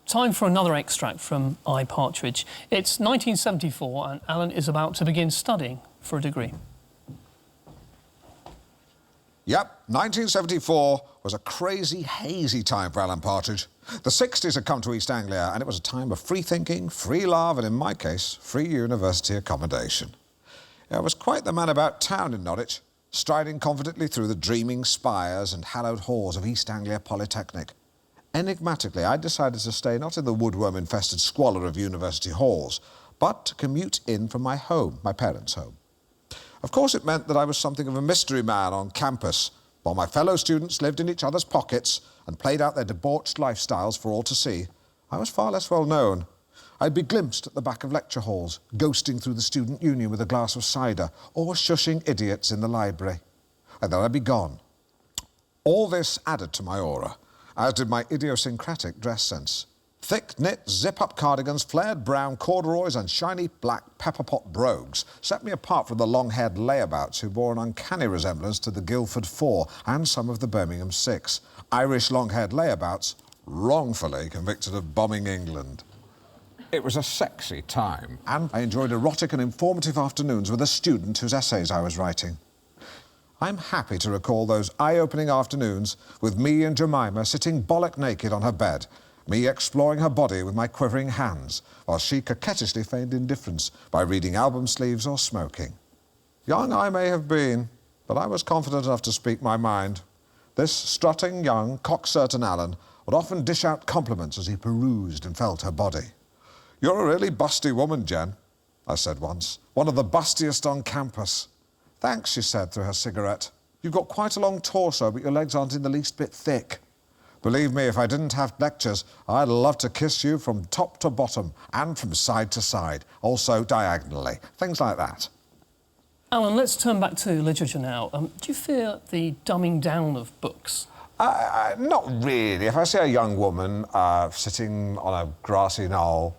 time for another extract from Alan Partridge. It's 1974 and Alan is about to begin studying for a degree. Yep, 1974 was a crazy, hazy time for Alan Partridge. The 60s had come to East Anglia and it was a time of free thinking, free love and, in my case, free university accommodation. I was quite the man about town in Norwich, striding confidently through the dreaming spires and hallowed halls of East Anglia Polytechnic. Enigmatically, I decided to stay not in the woodworm-infested squalor of university halls, but to commute in from my home, my parents' home. Of course, it meant that I was something of a mystery man on campus, while my fellow students lived in each other's pockets and played out their debauched lifestyles for all to see. I was far less well known. I'd be glimpsed at the back of lecture halls, ghosting through the student union with a glass of cider, or shushing idiots in the library. And then I'd be gone. All this added to my aura, as did my idiosyncratic dress sense. Thick knit, zip-up cardigans, flared brown corduroys and shiny black pepper-pot brogues set me apart from the long-haired layabouts who bore an uncanny resemblance to the Guildford Four and some of the Birmingham Six. Irish long-haired layabouts wrongfully convicted of bombing England. It was a sexy time, and I enjoyed erotic and informative afternoons with a student whose essays I was writing. I'm happy to recall those eye-opening afternoons with me and Jemima sitting bollock naked on her bed, me exploring her body with my quivering hands, while she coquettishly feigned indifference by reading album sleeves or smoking. Young I may have been, but I was confident enough to speak my mind. This strutting young, cock-certain Alan would often dish out compliments as he perused and felt her body. "You're a really busty woman, Jen," I said once. "One of the bustiest on campus." "Thanks," she said through her cigarette. "You've got quite a long torso, but your legs aren't in the least bit thick. Believe me, if I didn't have lectures, I'd love to kiss you from top to bottom and from side to side, also diagonally. Things like that." Alan, let's turn back to literature now. Do you fear the dumbing down of books? Not really. If I see a young woman sitting on a grassy knoll,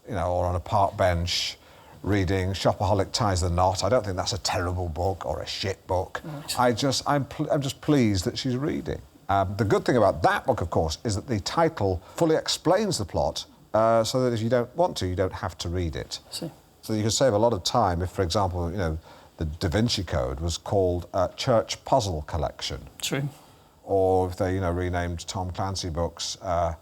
or on a park bench, reading Shopaholic Ties the Knot, I don't think that's a terrible book or a shit book. Right. I'm just pleased that she's reading. The good thing about that book, of course, is that the title fully explains the plot, so that if you don't want to, you don't have to read it. I see. So you can save a lot of time if, for example, the Da Vinci Code was called Church Puzzle Collection. True. Or if they, renamed Tom Clancy books, I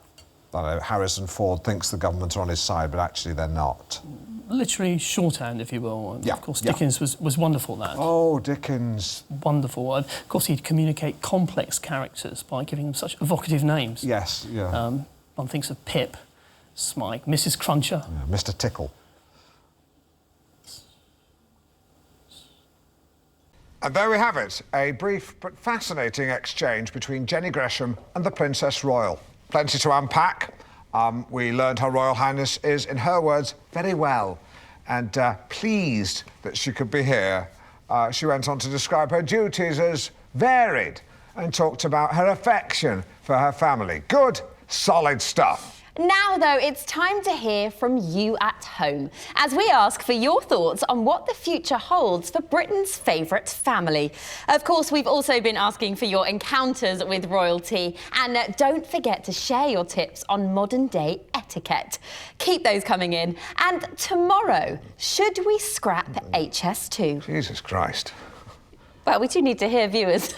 don't know, Harrison Ford thinks the government are on his side, but actually they're not. Literary shorthand, if you will. Yeah. Of course, Dickens was wonderful at that. Oh, Dickens. Wonderful. Of course, he'd communicate complex characters by giving them such evocative names. Yes, yeah. One thinks of Pip, Smike, Mrs. Cruncher. Yeah, Mr. Tickle. And there we have it, a brief but fascinating exchange between Jenny Gresham and the Princess Royal. Plenty to unpack. We learned Her Royal Highness is, in her words, very well, and pleased that she could be here. She went on to describe her duties as varied and talked about her affection for her family. Good, solid stuff. Now, though, it's time to hear from you at home, as we ask for your thoughts on what the future holds for Britain's favourite family. Of course, we've also been asking for your encounters with royalty, and don't forget to share your tips on modern-day etiquette. Keep those coming in. And tomorrow, should we scrap HS2? Jesus Christ. Well, we do need to hear viewers.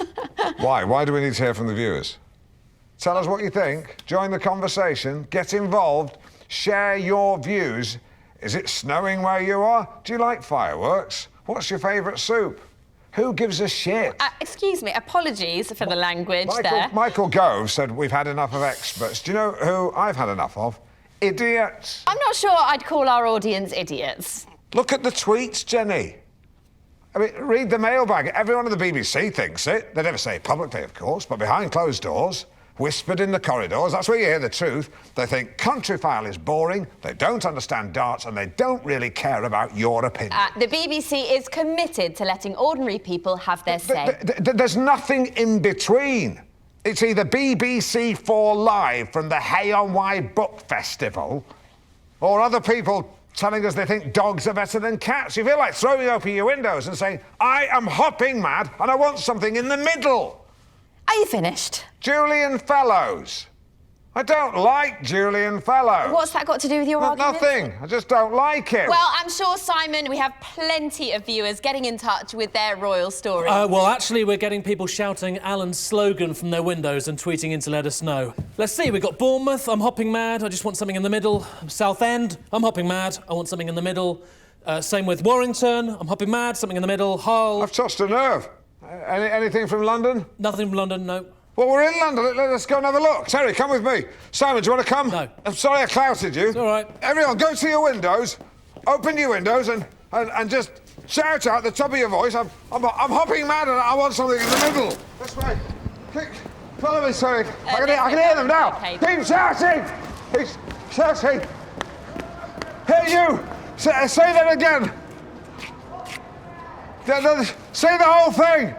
Why? Why do we need to hear from the viewers? Tell us what you think, join the conversation, get involved, share your views. Is it snowing where you are? Do you like fireworks? What's your favourite soup? Who gives a shit? Excuse me, apologies for the language there. Michael Gove said we've had enough of experts. Do you know who I've had enough of? Idiots. I'm not sure I'd call our audience idiots. Look at the tweets, Jenny. I mean, read the mailbag. Everyone at the BBC thinks it. They never say it publicly, of course, but behind closed doors. Whispered in the corridors, that's where you hear the truth. They think Countryfile is boring, they don't understand darts, and they don't really care about your opinion. The BBC is committed to letting ordinary people have their say. There's nothing in between. It's either BBC 4 Live from the Hay on Wye Book Festival, or other people telling us they think dogs are better than cats. You feel like throwing open your windows and saying, I am hopping mad and I want something in the middle. Are you finished? Julian Fellows. I don't like Julian Fellows. What's that got to do with your argument? Nothing. I just don't like him. Well, I'm sure, Simon, we have plenty of viewers getting in touch with their royal story. Well, actually, we're getting people shouting Alan's slogan from their windows and tweeting in to let us know. Let's see, we've got Bournemouth, I'm hopping mad, I just want something in the middle. Southend, I'm hopping mad, I want something in the middle. Same with Warrington, I'm hopping mad, something in the middle. Hull. I've touched a nerve. Anything from London? Nothing from London, no. Well, we're in London. Let's go and have a look. Terry, come with me. Simon, do you want to come? No. I'm sorry I clouted you. It's all right. Everyone, go to your windows, open your windows and just shout out at the top of your voice, I'm hopping mad and I want something in the middle. This way. Follow me, Terry. I can hear them now. Okay. Keep shouting. Keep shouting. Hey, you. Say that again. Say the whole thing.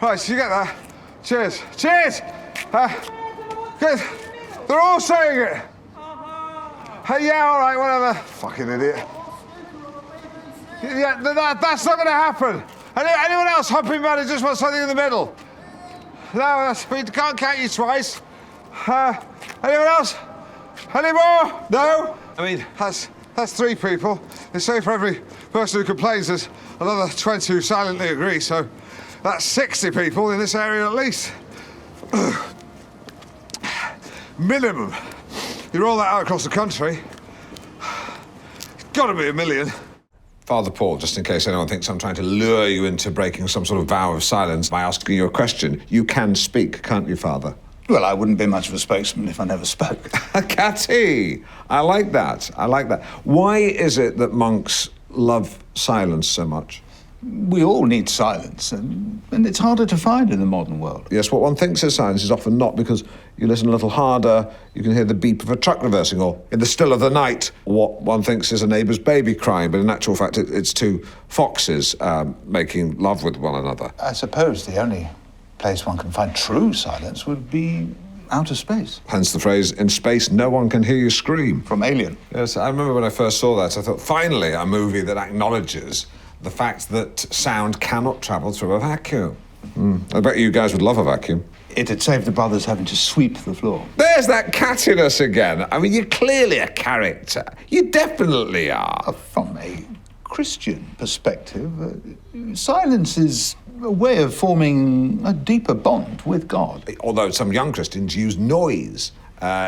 Right, you get that? Cheers. Cheers! Good. They're all saying it. Hey, yeah, all right, whatever. Fucking idiot. Yeah, that's not going to happen. Anyone else hopping mad who just wants something in the middle? No, we can't count you twice. Anyone else? Any more? No? I mean, that's 3 people. They say for every person who complains, there's another 20 who silently agree, so that's 60 people in this area at least. Minimum. You roll that out across the country, it's got to be 1 million. Father Paul, just in case anyone thinks I'm trying to lure you into breaking some sort of vow of silence by asking you a question, you can speak, can't you, Father? Well, I wouldn't be much of a spokesman if I never spoke. Catty! I like that. I like that. Why is it that monks love silence so much? We all need silence, and it's harder to find in the modern world. Yes, what one thinks is silence is often not, because you listen a little harder, you can hear the beep of a truck reversing, or in the still of the night, what one thinks is a neighbour's baby crying, but in actual fact it's 2 foxes making love with one another. I suppose the only place one can find true silence would be outer space. Hence the phrase, in space, no one can hear you scream. From Alien. Yes, I remember when I first saw that, I thought, finally, a movie that acknowledges the fact that sound cannot travel through a vacuum. I bet you guys would love a vacuum. It'd save the brothers having to sweep the floor. There's that cattiness again. I mean, you're clearly a character. You definitely are. From a Christian perspective, silence is a way of forming a deeper bond with God. Although some young Christians use noise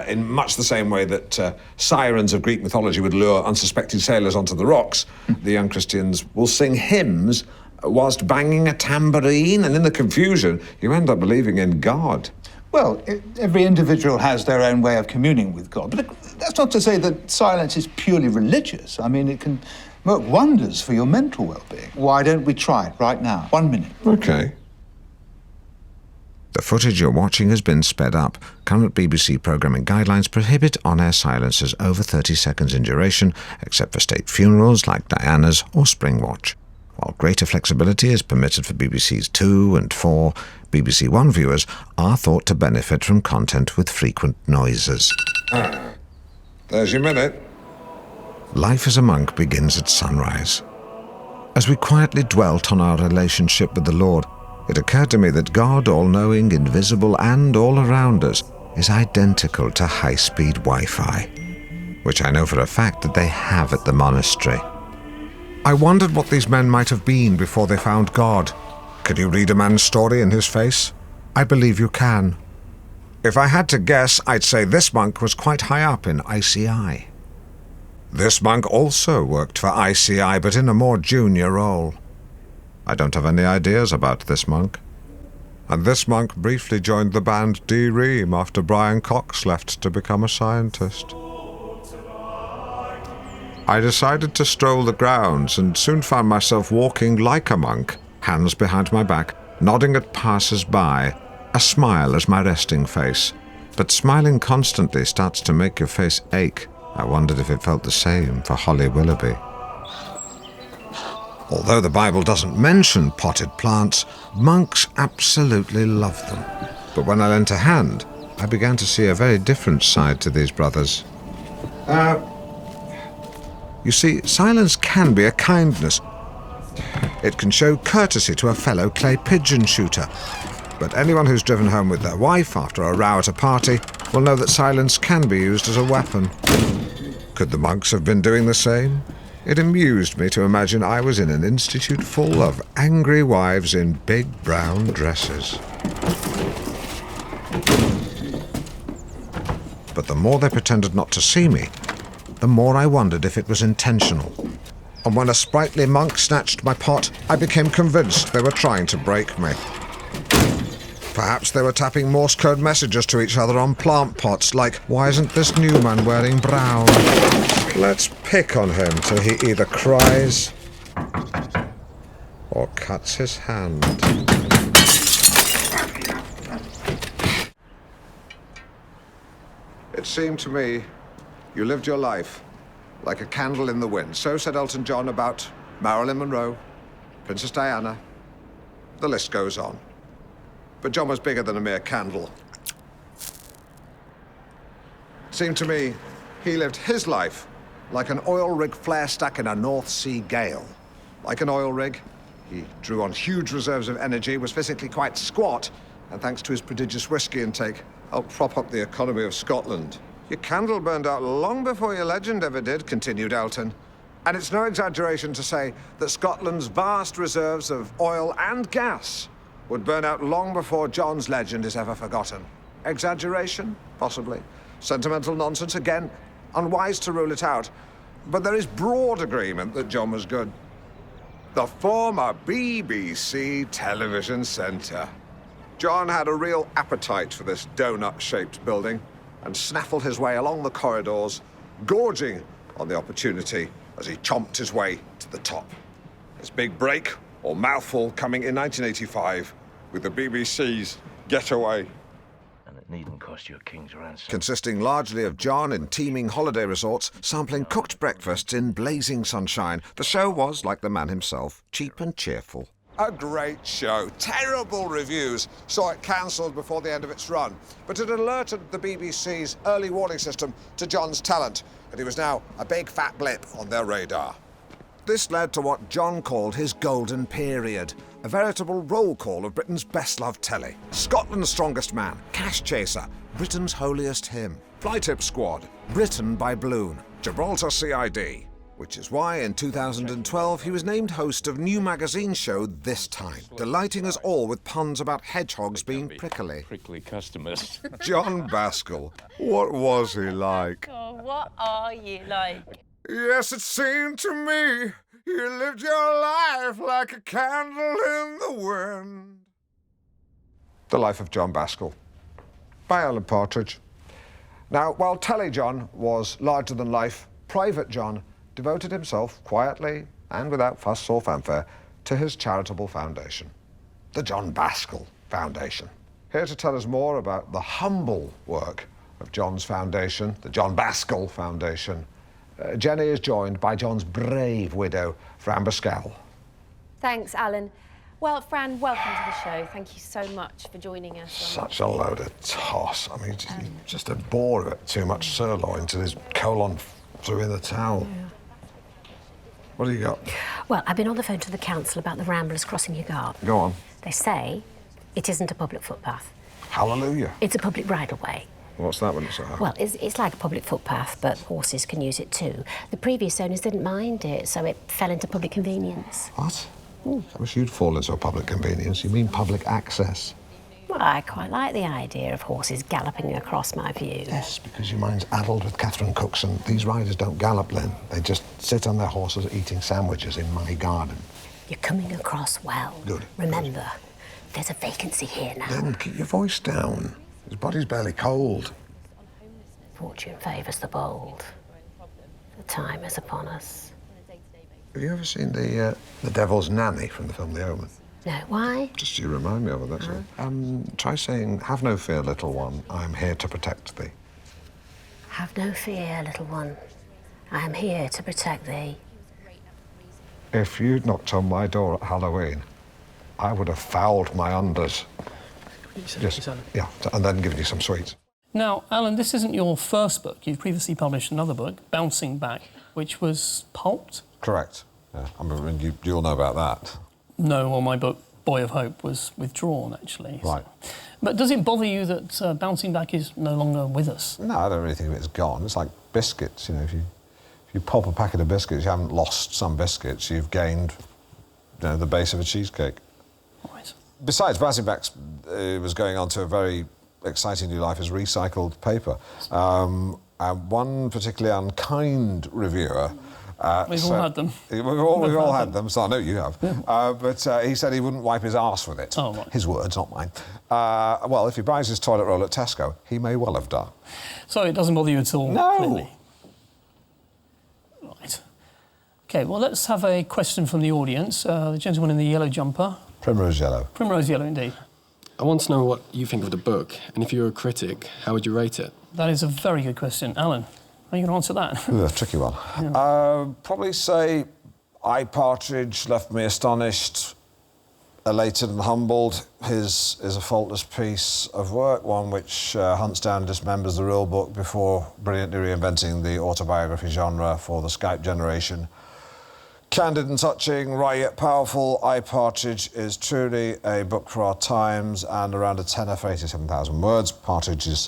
in much the same way that sirens of Greek mythology would lure unsuspecting sailors onto the rocks, the young Christians will sing hymns whilst banging a tambourine, and in the confusion, you end up believing in God. Well, every individual has their own way of communing with God, but that's not to say that silence is purely religious. I mean, it can work wonders for your mental well-being. Why don't we try it right now? 1 minute. OK. The footage you're watching has been sped up. Current BBC programming guidelines prohibit on-air silences over 30 seconds in duration, except for state funerals like Diana's or Springwatch. While greater flexibility is permitted for BBC's 2 and 4, BBC One viewers are thought to benefit from content with frequent noises. There's your minute. Life as a monk begins at sunrise. As we quietly dwelt on our relationship with the Lord, it occurred to me that God, all-knowing, invisible, and all around us, is identical to high-speed Wi-Fi, which I know for a fact that they have at the monastery. I wondered what these men might have been before they found God. Can you read a man's story in his face? I believe you can. If I had to guess, I'd say this monk was quite high up in ICI. This monk also worked for ICI, but in a more junior role. I don't have any ideas about this monk. And this monk briefly joined the band D-Ream after Brian Cox left to become a scientist. I decided to stroll the grounds and soon found myself walking like a monk, hands behind my back, nodding at passers-by, a smile as my resting face. But smiling constantly starts to make your face ache. I wondered if it felt the same for Holly Willoughby. Although the Bible doesn't mention potted plants, monks absolutely love them. But when I lent a hand, I began to see a very different side to these brothers. You see, silence can be a kindness. It can show courtesy to a fellow clay pigeon shooter. but anyone who's driven home with their wife after a row at a party will know that silence can be used as a weapon. Could the monks have been doing the same? It amused me to imagine I was in an institute full of angry wives in big brown dresses. But the more they pretended not to see me, the more I wondered if it was intentional. And when a sprightly monk snatched my pot, I became convinced they were trying to break me. Perhaps they were tapping Morse code messages to each other on plant pots, like, "Why isn't this new man wearing brown? Let's pick on him till he either cries or cuts his hand." It seemed to me you lived your life like a candle in the wind. So said Elton John about Marilyn Monroe, Princess Diana. The list goes on. But John was bigger than a mere candle. It seemed to me he lived his life like an oil rig flare stuck in a North Sea gale. Like an oil rig, he drew on huge reserves of energy, was physically quite squat, and thanks to his prodigious whiskey intake, helped prop up the economy of Scotland. "Your candle burned out long before your legend ever did," continued Elton. And it's no exaggeration to say that Scotland's vast reserves of oil and gas would burn out long before John's legend is ever forgotten. Exaggeration? Possibly. Sentimental nonsense? Again, unwise to rule it out. But there is broad agreement that John was good. The former BBC television centre. John had a real appetite for this donut-shaped building and snaffled his way along the corridors, gorging on the opportunity as he chomped his way to the top. His big break, or mouthful, coming in 1985 with the BBC's Getaway. And it needn't cost you a king's ransom. Consisting largely of John in teeming holiday resorts, sampling cooked breakfasts in blazing sunshine, the show was, like the man himself, cheap and cheerful. A great show. Terrible reviews saw it cancelled before the end of its run. But it alerted the BBC's early warning system to John's talent, and he was now a big fat blip on their radar. This led to what John called his golden period, a veritable roll call of Britain's best-loved telly. Scotland's strongest man, Cash Chaser, Britain's holiest hymn, Fly Tip Squad, Britain by Balloon, Gibraltar CID, which is why in 2012 he was named host of new magazine show This Time, delighting us all with puns about hedgehogs being prickly. Prickly customers. John Baskell, what was he like? Oh, what are you like? Yes, it seemed to me you lived your life like a candle in the wind. The Life of John Baskell, by Alan Partridge. Now, while Telly John was larger than life, Private John devoted himself quietly and without fuss or fanfare to his charitable foundation, the John Baskell Foundation. Here to tell us more about the humble work of John's foundation, the John Baskell Foundation, Jenny is joined by John's brave widow, Fran Baskell. Thanks, Alan. Well, Fran, welcome to the show. Thank you so much for joining us. Such a load of toss. I mean, just a bore of it. Too much sirloin till his colon flew in the towel. Yeah. What do you got? Well, I've been on the phone to the council about the ramblers crossing your garden. Go on. They say it isn't a public footpath. Hallelujah. It's a public bridleway. What's that when it's a... Well, it's like a public footpath, but horses can use it too. The previous owners didn't mind it, so it fell into public convenience. What? I wish you'd fall into a public convenience. You mean public access? Well, I quite like the idea of horses galloping across my view. Yes, because your mind's addled with Catherine Cooks, and these riders don't gallop, Lynn. They just sit on their horses eating sandwiches in my garden. You're coming across well. Good. Remember, there's a vacancy here now. Lynn, keep your voice down. His body's barely cold. Fortune favours the bold. The time is upon us. Have you ever seen The Devil's Nanny from the film The Omen? No, why? Just you remind me of it, that's all. Try saying, "Have no fear, little one, I am here to protect thee." Have no fear, little one. I am here to protect thee. If you'd knocked on my door at Halloween, I would have fouled my unders. Yes, yeah, and then given you some sweets. Now, Alan, this isn't your first book. You've previously published another book, Bouncing Back, which was pulped. Correct. Yeah, I mean, you'll know about that. No, well, my book, Boy of Hope was withdrawn, actually. Right. So. But does it bother you that Bouncing Back is no longer with us? No, I don't really think it's gone. It's like biscuits, you know, if you pop a packet of biscuits, you haven't lost some biscuits, you've gained, you know, the base of a cheesecake. Right. Besides, Bouncing Back was going on to a very exciting new life as recycled paper. And one particularly unkind reviewer... we've all had them. We've all had them, so I know you have. Yeah. But he said he wouldn't wipe his arse with it. Oh, right. His words, not mine. Well, if he buys his toilet roll at Tesco, he may well have done. So it doesn't bother you at all? No. Clearly. Right. OK, well, let's have a question from the audience. The gentleman in the yellow jumper. Primrose yellow. Primrose yellow, indeed. I want to know what you think of the book, and if you were a critic, how would you rate it? That is a very good question. Alan, are you going to answer that? Ooh, a tricky one. Yeah. Probably say I, Partridge, left me astonished, elated and humbled. His is a faultless piece of work, one which hunts down and dismembers the real book before brilliantly reinventing the autobiography genre for the Skype generation. Candid and touching, wry yet powerful, I, Partridge is truly a book for our times, and around a tenor for 87,000 words. Partridge is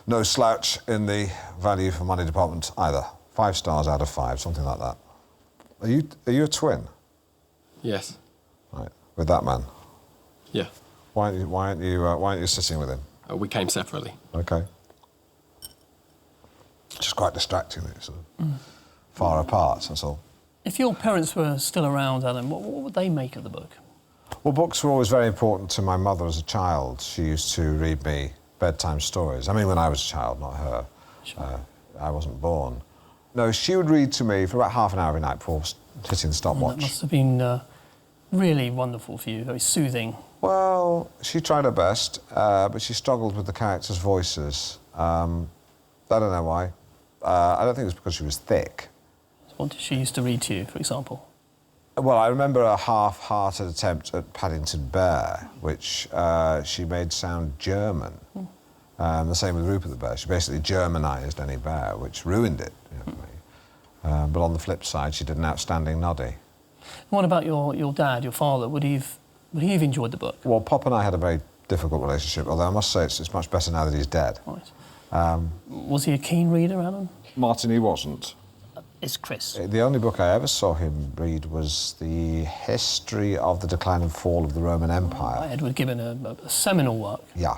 no slouch in the value for money department either. 5 stars out of 5, something like that. Are you a twin? Yes. Right, with that man. Yeah. Why aren't you sitting with him? We came separately. Okay. Just quite distracting. It's sort of far apart. That's all. If your parents were still around, Alan, what would they make of the book? Well, books were always very important to my mother as a child. She used to read me bedtime stories. I mean, when I was a child, not her. Sure. I wasn't born. No, she would read to me for about half an hour every night before hitting the stopwatch. That must have been really wonderful for you, very soothing. Well, she tried her best, but she struggled with the characters' voices. I don't know why. I don't think it was because she was thick. What did she used to read to you, for example? Well, I remember a half-hearted attempt at Paddington Bear, which she made sound German. The same with Rupert the Bear. She basically Germanised any bear, which ruined it, you know, for me. But on the flip side, she did an outstanding noddy. What about your dad, your father? Would he have enjoyed the book? Well, Pop and I had a very difficult relationship, although I must say it's much better now that he's dead. Right. Was he a keen reader, Alan? Martin, he wasn't. It's Chris. The only book I ever saw him read was the history of the decline and fall of the Roman Empire. Edward Gibbon, a seminal work. Yeah,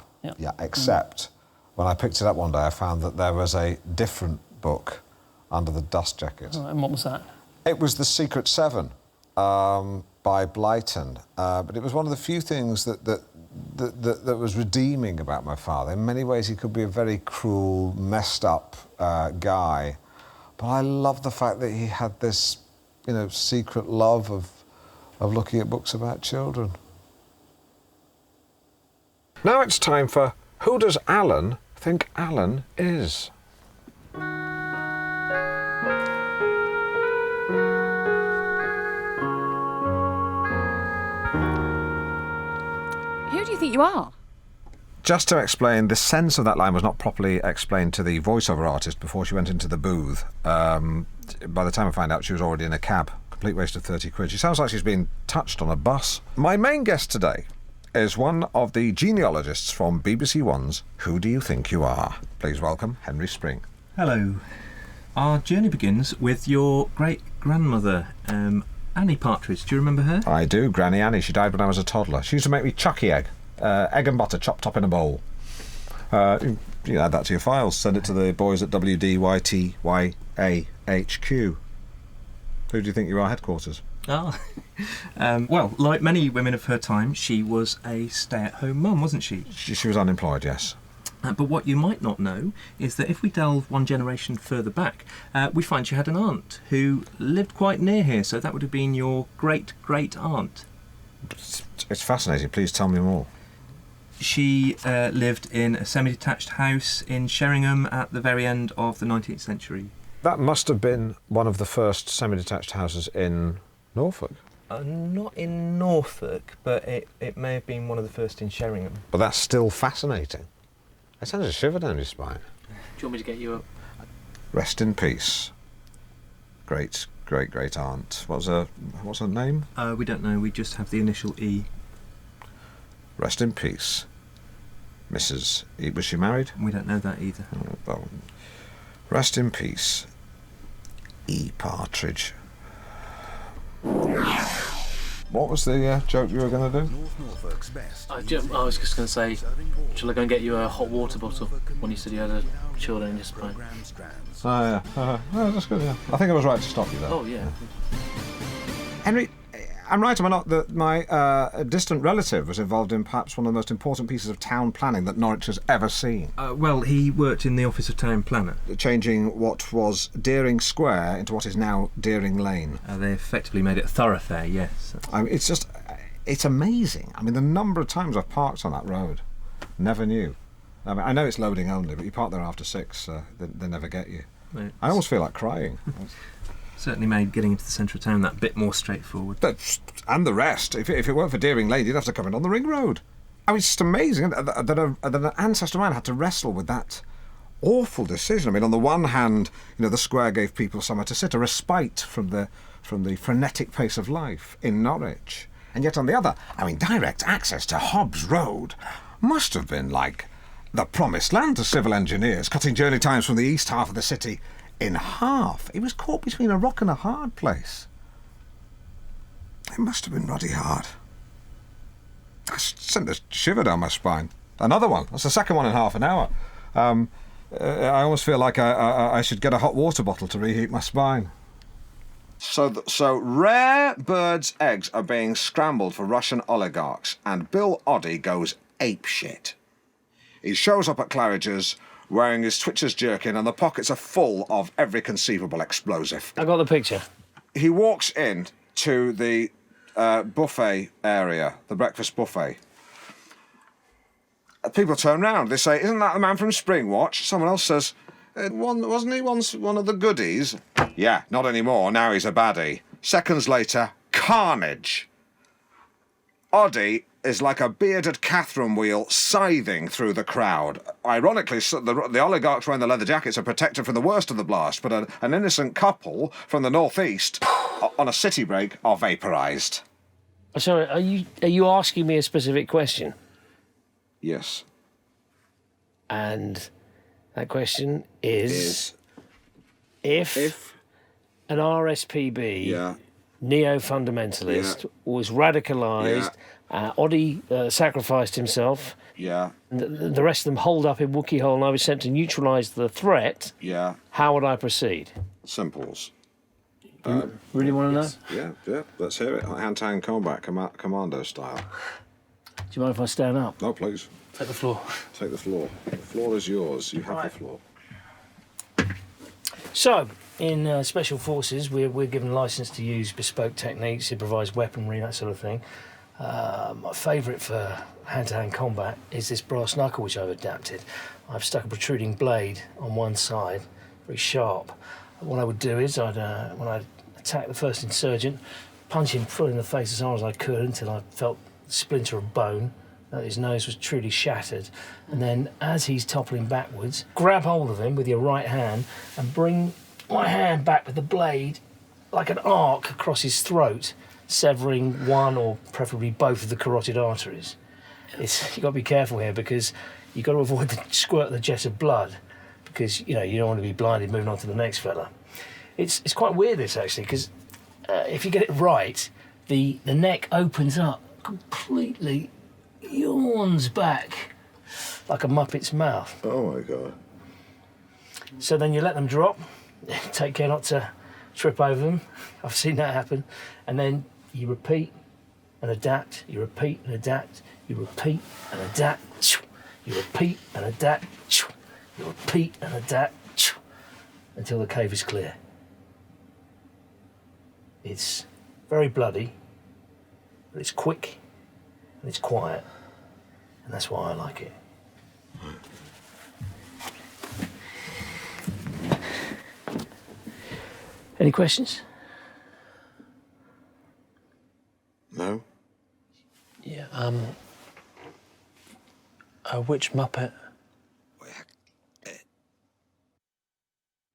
except when I picked it up one day, I found that there was a different book under the dust jacket. And what was that? It was The Secret Seven by Blyton, but it was one of the few things that was redeeming about my father. In many ways, he could be a very cruel, messed up guy, but I love the fact that he had this, you know, secret love of looking at books about children. Now it's time for Who Does Alan Think Alan Is? Who do you think you are? Just to explain, the sense of that line was not properly explained to the voiceover artist before she went into the booth. By the time I found out, she was already in a cab. Complete waste of 30 quid. She sounds like she's been touched on a bus. My main guest today is one of the genealogists from BBC One's Who Do You Think You Are? Please welcome Henry Spring. Hello. Our journey begins with your great-grandmother, Annie Partridge. Do you remember her? I do, Granny Annie. She died when I was a toddler. She used to make me chucky egg. Egg and butter chopped up in a bowl. You can add that to your files. Send it to the boys at WDYTYAHQ. Who do you think you are, headquarters? Ah. Well, like many women of her time, she was a stay-at-home mum, wasn't she? She was unemployed, yes. But what you might not know is that if we delve one generation further back, we find she had an aunt who lived quite near here, so that would have been your great-great-aunt. It's fascinating. Please tell me more. She lived in a semi-detached house in Sheringham at the very end of the 19th century. That must have been one of the first semi-detached houses in Norfolk. Not in Norfolk, but it may have been one of the first in Sheringham. But that's still fascinating. It sends a shiver down your spine. Do you want me to get you up? Rest in peace. Great-great-great-aunt. What's her name? We don't know, we just have the initial E. Rest in peace. Mrs. Was she married? We don't know that either. Oh, well, rest in peace, E. Partridge. What was the joke you were going to do? I was just going to say, shall I go and get you a hot water bottle when you said you had a children in your spine? Oh, yeah. No, that's good, yeah. I think I was right to stop you there. Oh, yeah. Henry, I'm right, am I not, that my distant relative was involved in perhaps one of the most important pieces of town planning that Norwich has ever seen? Well, he worked in the office of town planner. Changing what was Deering Square into what is now Deering Lane. They effectively made it a thoroughfare, yes. I mean, it's amazing. I mean, the number of times I've parked on that road. Never knew. I mean, I know it's loading only, but you park there after 6, they never get you. I almost feel like crying. Certainly made getting into the centre of town that bit more straightforward. And the rest. If it weren't for Deering Lane, you'd have to come in on the ring road. I mean, it's just amazing that an ancestor man had to wrestle with that awful decision. I mean, on the one hand, the square gave people somewhere to sit, a respite from the frenetic pace of life in Norwich. And yet on the other, I mean, direct access to Hobbs Road must have been like the promised land to civil engineers, cutting journey times from the east half of the city in half. It was caught between a rock and a hard place. It must have been ruddy hard. I sent a shiver down my spine. Another one. That's the second one in half an hour. I almost feel like I should get a hot water bottle to reheat my spine. So rare birds' eggs are being scrambled for Russian oligarchs, and Bill Oddie goes apeshit. He shows up at Claridge's wearing his Twitcher's jerkin, and the pockets are full of every conceivable explosive. I got the picture. He walks in to the buffet area, the breakfast buffet. People turn round. They say, "Isn't that the man from Springwatch?" Someone else says, "Wasn't he once one of the goodies?" "Yeah, not anymore. Now he's a baddie." Seconds later, carnage. Oddie is like a bearded Catherine wheel scything through the crowd. Ironically, the oligarchs wearing the leather jackets are protected from the worst of the blast, but an innocent couple from the northeast on a city break are vaporised. Sorry, are you asking me a specific question? Yes. And that question is if an RSPB neo-fundamentalist was radicalised, Oddie sacrificed himself, the rest of them holed up in Wookey Hole, and I was sent to neutralise the threat, how would I proceed? Simples. You really want to know? Yeah, let's hear it. Hand-to-hand combat, commando style. Do you mind if I stand up? No, please. Take the floor. Take the floor. The floor is yours. You have the floor. So, in Special Forces, we're given licence to use bespoke techniques, improvised weaponry, that sort of thing. My favourite for hand-to-hand combat is this brass knuckle, which I've adapted. I've stuck a protruding blade on one side, very sharp. What I would do is, when I'd attack the first insurgent, punch him full in the face as hard as I could until I felt a splinter of bone, that his nose was truly shattered. And then, as he's toppling backwards, grab hold of him with your right hand and bring my hand back with the blade like an arc across his throat, severing one or preferably both of the carotid arteries. You've got to be careful here because you've got to avoid the squirt of the jet of blood because, you don't want to be blinded moving on to the next fella. It's quite weird, this, actually, because if you get it right, the neck opens up completely, yawns back like a Muppet's mouth. Oh, my God. So then you let them drop, take care not to trip over them. I've seen that happen. And then you repeat and adapt, you repeat and adapt, you repeat and adapt, you repeat and adapt, you repeat and adapt, until the cave is clear. It's very bloody, but it's quick and it's quiet, and that's why I like it. Any questions? No. Yeah, which Muppet?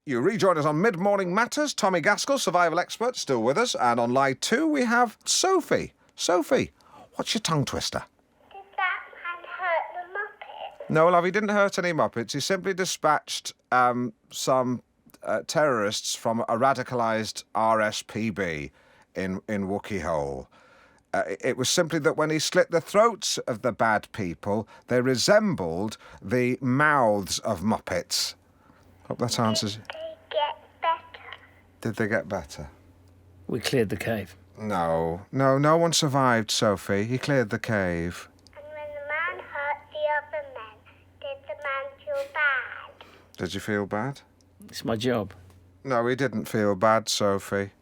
You rejoin us on Mid-Morning Matters. Tommy Gaskell, survival expert, still with us. And on Line 2, we have Sophie. Sophie, what's your tongue twister? Is that No, love, he didn't hurt any Muppets. He simply dispatched some terrorists from a radicalised RSPB in Wookiee Hole. It was simply that when he slit the throats of the bad people, they resembled the mouths of Muppets. Hope that answers. Did they get better? Did they get better? We cleared the cave. No, no one survived, Sophie. He cleared the cave. And when the man hurt the other men, did the man feel bad? Did you feel bad? It's my job. No, he didn't feel bad, Sophie.